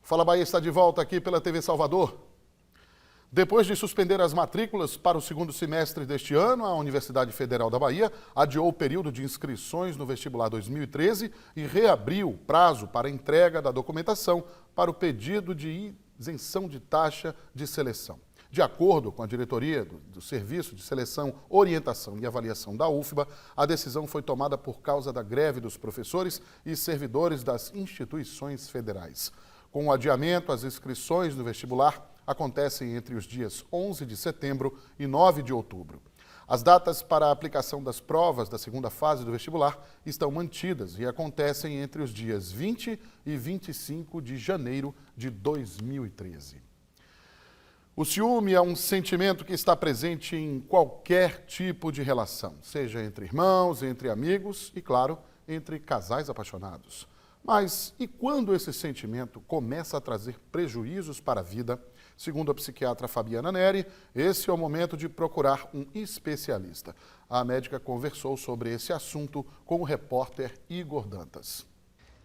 Fala Bahia está de volta aqui pela TV Salvador. Depois de suspender as matrículas para o segundo semestre deste ano, a Universidade Federal da Bahia adiou o período de inscrições no vestibular 2013 e reabriu o prazo para entrega da documentação para o pedido de isenção de taxa de seleção. De acordo com a diretoria do Serviço de Seleção, Orientação e Avaliação da UFBA, a decisão foi tomada por causa da greve dos professores e servidores das instituições federais. Com o adiamento, as inscrições no vestibular acontecem entre os dias 11 de setembro e 9 de outubro. As datas para a aplicação das provas da segunda fase do vestibular estão mantidas e acontecem entre os dias 20 e 25 de janeiro de 2013. O ciúme é um sentimento que está presente em qualquer tipo de relação, seja entre irmãos, entre amigos e, claro, entre casais apaixonados. Mas e quando esse sentimento começa a trazer prejuízos para a vida? Segundo a psiquiatra Fabiana Neri, esse é o momento de procurar um especialista. A médica conversou sobre esse assunto com o repórter Igor Dantas.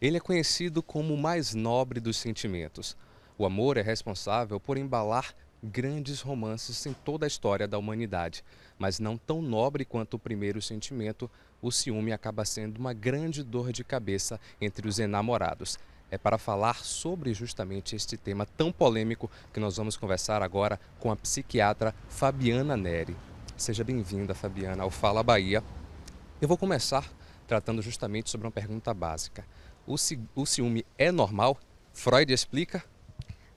Ele é conhecido como o mais nobre dos sentimentos. O amor é responsável por embalar grandes romances em toda a história da humanidade, mas não tão nobre quanto o primeiro sentimento, o ciúme acaba sendo uma grande dor de cabeça entre os enamorados. É para falar sobre justamente este tema tão polêmico que nós vamos conversar agora com a psiquiatra Fabiana Neri. Seja bem-vinda, Fabiana, ao Fala Bahia. Eu vou começar tratando justamente sobre uma pergunta básica. O ciúme é normal? Freud explica?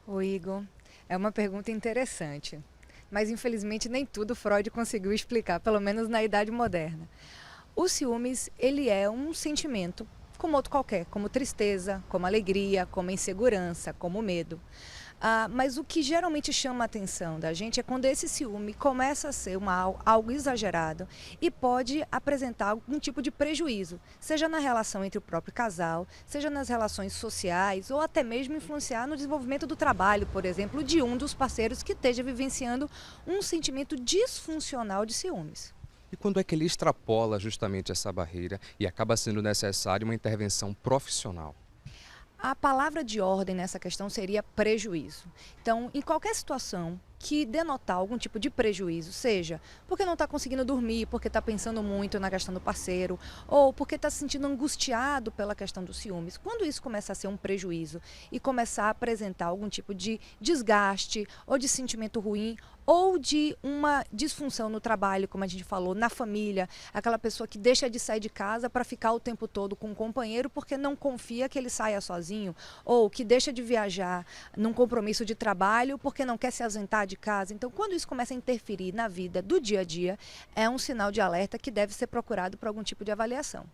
Oi, Igor. É uma pergunta interessante, mas infelizmente nem tudo Freud conseguiu explicar, pelo menos na Idade Moderna. O ciúmes, ele é um sentimento como outro qualquer, como tristeza, como alegria, como insegurança, como medo. Mas o que geralmente chama a atenção da gente é quando esse ciúme começa a ser algo exagerado e pode apresentar algum tipo de prejuízo, seja na relação entre o próprio casal, seja nas relações sociais ou até mesmo influenciar no desenvolvimento do trabalho, por exemplo, de um dos parceiros que esteja vivenciando um sentimento disfuncional de ciúmes. E quando é que ele extrapola justamente essa barreira e acaba sendo necessária uma intervenção profissional? A palavra de ordem nessa questão seria prejuízo. Então, em qualquer situação que denotar algum tipo de prejuízo, seja porque não está conseguindo dormir, porque está pensando muito na questão do parceiro, ou porque está se sentindo angustiado pela questão dos ciúmes, quando isso começa a ser um prejuízo e começar a apresentar algum tipo de desgaste ou de sentimento ruim, ou de uma disfunção no trabalho, como a gente falou, na família, aquela pessoa que deixa de sair de casa para ficar o tempo todo com um companheiro porque não confia que ele saia sozinho, ou que deixa de viajar num compromisso de trabalho porque não quer se ausentar de casa. Então, quando isso começa a interferir na vida do dia a dia, é um sinal de alerta que deve ser procurado por algum tipo de avaliação.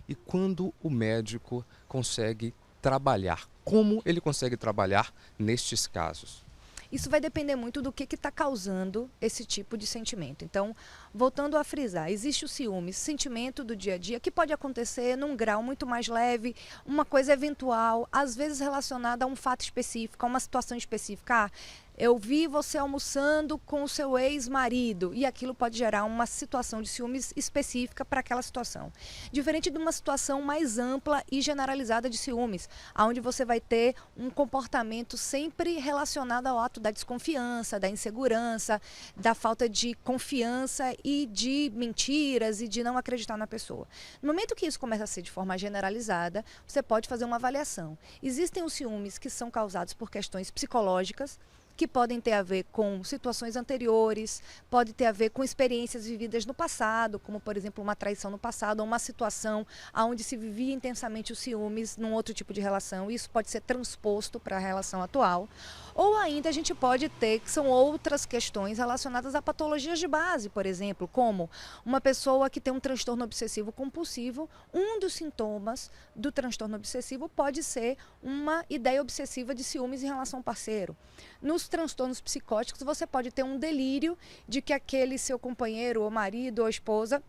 E quando o médico consegue trabalhar? Como ele consegue trabalhar nestes casos? Isso vai depender muito do que está causando esse tipo de sentimento. Então, voltando a frisar, existe o ciúme, sentimento do dia a dia, que pode acontecer num grau muito mais leve, uma coisa eventual, às vezes relacionada a um fato específico, a uma situação específica. Eu vi você almoçando com o seu ex-marido e aquilo pode gerar uma situação de ciúmes específica para aquela situação. Diferente de uma situação mais ampla e generalizada de ciúmes, onde você vai ter um comportamento sempre relacionado ao ato da desconfiança, da insegurança, da falta de confiança e de mentiras e de não acreditar na pessoa. No momento que isso começa a ser de forma generalizada, você pode fazer uma avaliação. Existem os ciúmes que são causados por questões psicológicas, que podem ter a ver com situações anteriores, pode ter a ver com experiências vividas no passado, como por exemplo uma traição no passado, ou uma situação onde se vivia intensamente os ciúmes num outro tipo de relação, e isso pode ser transposto para a relação atual. Ou ainda a gente pode ter, que são outras questões relacionadas a patologias de base, por exemplo, como uma pessoa que tem um transtorno obsessivo compulsivo, um dos sintomas do transtorno obsessivo pode ser uma ideia obsessiva de ciúmes em relação ao parceiro. Nos transtornos psicóticos, você pode ter um delírio de que aquele seu companheiro, ou marido, ou esposa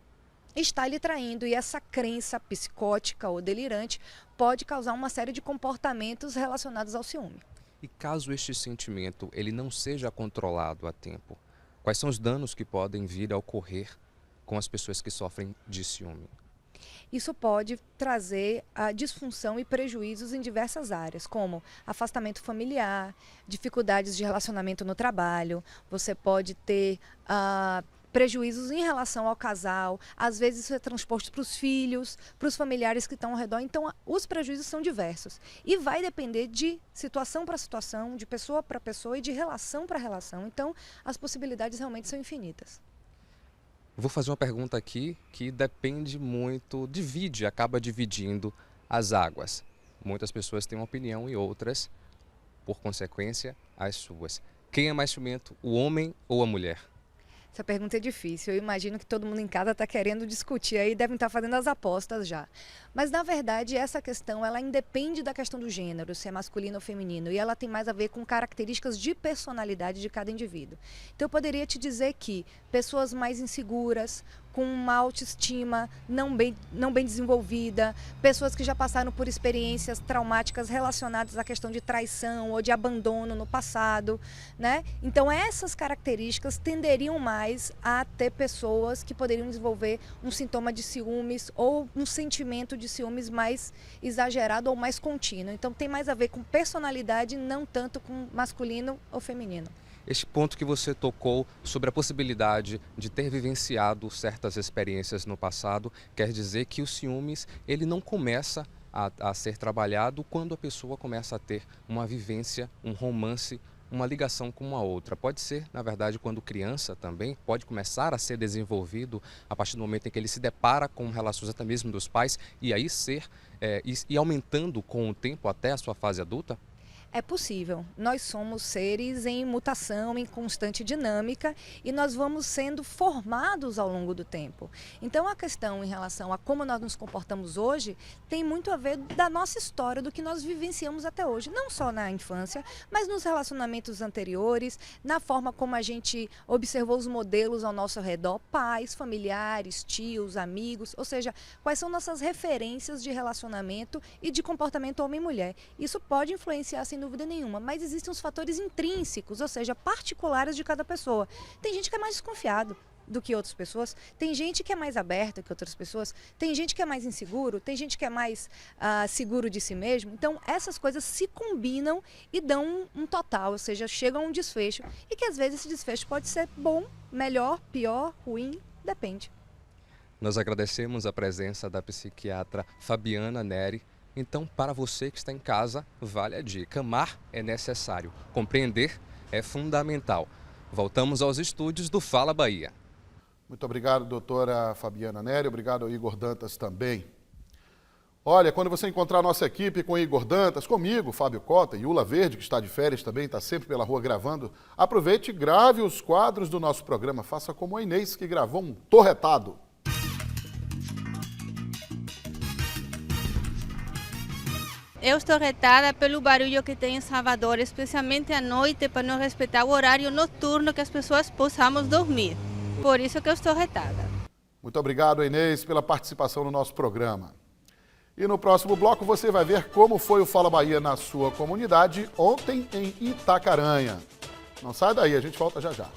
está lhe traindo, e essa crença psicótica ou delirante pode causar uma série de comportamentos relacionados ao ciúme. E caso este sentimento ele não seja controlado a tempo, quais são os danos que podem vir a ocorrer com as pessoas que sofrem de ciúme? Isso pode trazer a disfunção e prejuízos em diversas áreas, como afastamento familiar, dificuldades de relacionamento no trabalho, você pode ter prejuízos em relação ao casal, às vezes isso é transposto para os filhos, para os familiares que estão ao redor, então os prejuízos são diversos. E vai depender de situação para situação, de pessoa para pessoa e de relação para relação, então as possibilidades realmente são infinitas. Vou fazer uma pergunta aqui que depende muito, acaba dividindo as águas. Muitas pessoas têm uma opinião e outras, por consequência, as suas. Quem é mais ciumento, o homem ou a mulher? Essa pergunta é difícil, eu imagino que todo mundo em casa está querendo discutir aí, devem estar fazendo as apostas já. Mas na verdade essa questão, ela independe da questão do gênero, se é masculino ou feminino, e ela tem mais a ver com características de personalidade de cada indivíduo. Então eu poderia te dizer que pessoas mais inseguras, com uma autoestima não bem desenvolvida, pessoas que já passaram por experiências traumáticas relacionadas à questão de traição ou de abandono no passado, né? Então essas características tenderiam mais a ter pessoas que poderiam desenvolver um sintoma de ciúmes ou um sentimento de ciúmes mais exagerado ou mais contínuo. Então tem mais a ver com personalidade, não tanto com masculino ou feminino. Este ponto que você tocou sobre a possibilidade de ter vivenciado certas experiências no passado, quer dizer que o ciúmes ele não começa a ser trabalhado quando a pessoa começa a ter uma vivência, um romance, uma ligação com uma outra. Pode ser, na verdade, quando criança também, pode começar a ser desenvolvido a partir do momento em que ele se depara com relações até mesmo dos pais e aí e aumentando com o tempo até a sua fase adulta? É possível. Nós somos seres em mutação, em constante dinâmica e nós vamos sendo formados ao longo do tempo. Então a questão em relação a como nós nos comportamos hoje tem muito a ver da nossa história, do que nós vivenciamos até hoje. Não só na infância, mas nos relacionamentos anteriores, na forma como a gente observou os modelos ao nosso redor, pais, familiares, tios, amigos, ou seja, quais são nossas referências de relacionamento e de comportamento homem e mulher. Isso pode influenciar, sem dúvida nenhuma, mas existem os fatores intrínsecos, ou seja, particulares de cada pessoa. Tem gente que é mais desconfiado do que outras pessoas, tem gente que é mais aberta que outras pessoas, tem gente que é mais inseguro, tem gente que é mais seguro de si mesmo. Então essas coisas se combinam e dão um total, ou seja, chegam a um desfecho e que às vezes esse desfecho pode ser bom, melhor, pior, ruim, depende. Nós agradecemos a presença da psiquiatra Fabiana Neri. Então, para você que está em casa, vale a dica. Amar é necessário, compreender é fundamental. Voltamos aos estúdios do Fala Bahia. Muito obrigado, doutora Fabiana Neri. Obrigado ao Igor Dantas também. Olha, quando você encontrar a nossa equipe com Igor Dantas, comigo, Fábio Cota, e Ula Verde, que está de férias também, está sempre pela rua gravando, aproveite e grave os quadros do nosso programa. Faça como a Inês, que gravou um torretado. Eu estou retada pelo barulho que tem em Salvador, especialmente à noite, para não respeitar o horário noturno que as pessoas possamos dormir. Por isso que eu estou retada. Muito obrigado, Inês, pela participação no nosso programa. E no próximo bloco você vai ver como foi o Fala Bahia na sua comunidade ontem em Itacaranha. Não sai daí, a gente volta já já.